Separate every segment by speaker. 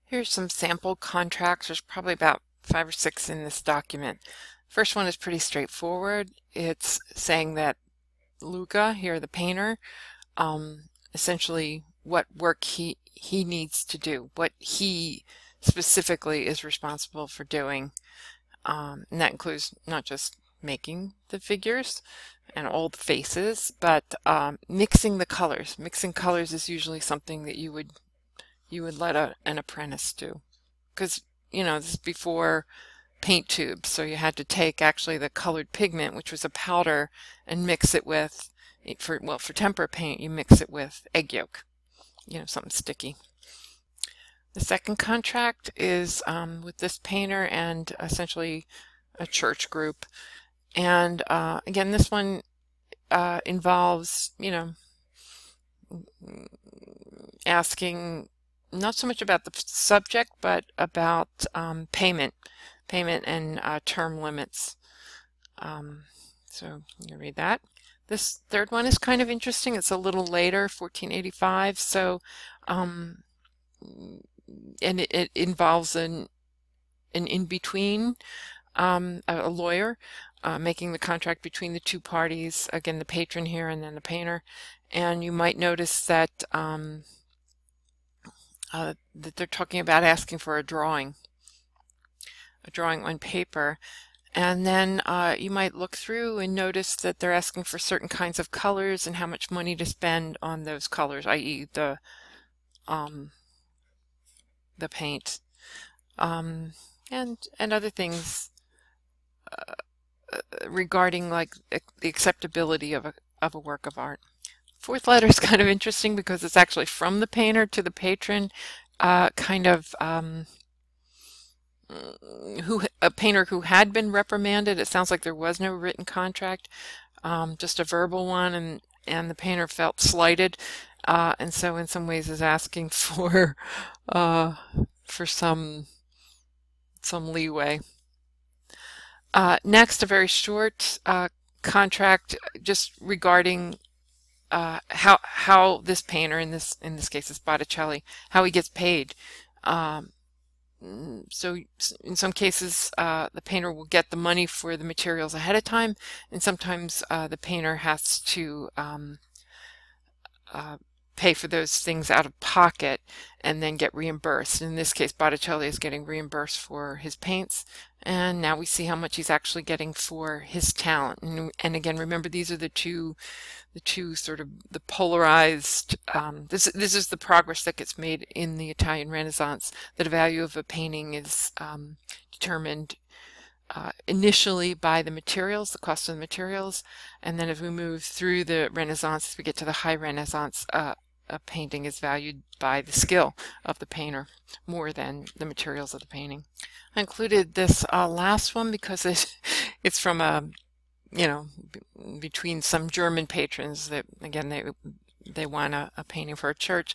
Speaker 1: Here's some sample contracts. There's probably about 5 or 6 in this document. First one is pretty straightforward. It's saying that Luca, here the painter, essentially what work he needs to do, what he specifically is responsible for doing. And that includes not just making the figures and all the faces, but mixing the colors. Mixing colors is usually something that you would let an apprentice do, because this is before paint tubes, so you had to take actually the colored pigment, which was a powder, and mix it with, for tempera paint, you mix it with egg yolk, something sticky. The second contract is with this painter and essentially a church group, and again, this one involves asking not so much about the subject, but about payment and term limits. So you read that. This third one is kind of interesting. It's a little later, 1485. So, and it involves an in-between, a lawyer making the contract between the two parties. Again, the patron here and then the painter. And you might notice that that they're talking about asking for a drawing on paper, and then you might look through and notice that they're asking for certain kinds of colors and how much money to spend on those colors, i.e. the paint, and other things regarding like the acceptability of a work of art. Fourth letter is kind of interesting because it's actually from the painter to the patron, a painter who had been reprimanded. It sounds like there was no written contract, just a verbal one, and the painter felt slighted, and so in some ways is asking for some leeway. Next, a very short contract just regarding how this painter, in this case is Botticelli, how he gets paid. So in some cases the painter will get the money for the materials ahead of time, and sometimes the painter has to pay for those things out of pocket and then get reimbursed. In this case, Botticelli is getting reimbursed for his paints, and now we see how much he's actually getting for his talent. And again, remember, these are the two sort of the polarized. This is the progress that gets made in the Italian Renaissance. That the value of a painting is determined initially by the materials, the cost of the materials, and then as we move through the Renaissance, as we get to the High Renaissance, a painting is valued by the skill of the painter more than the materials of the painting. I included this last one because it's from between some German patrons that, again, they want a painting for a church,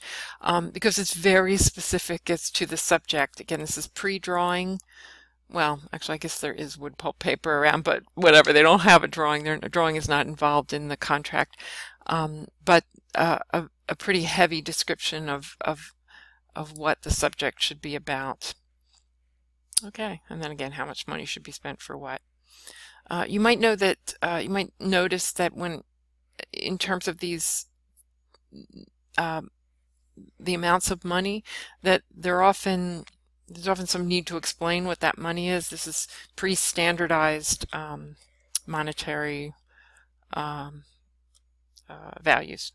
Speaker 1: because it's very specific as to the subject. Again, this is pre-drawing. Well, actually, I guess there is wood pulp paper around, but whatever. They don't have a drawing. A drawing is not involved in the contract, but a pretty heavy description of what the subject should be about. Okay, and then again, how much money should be spent for what. You might know that you might notice that when, in terms of these the amounts of money, that there's often some need to explain what that money is. This is pretty standardized monetary values.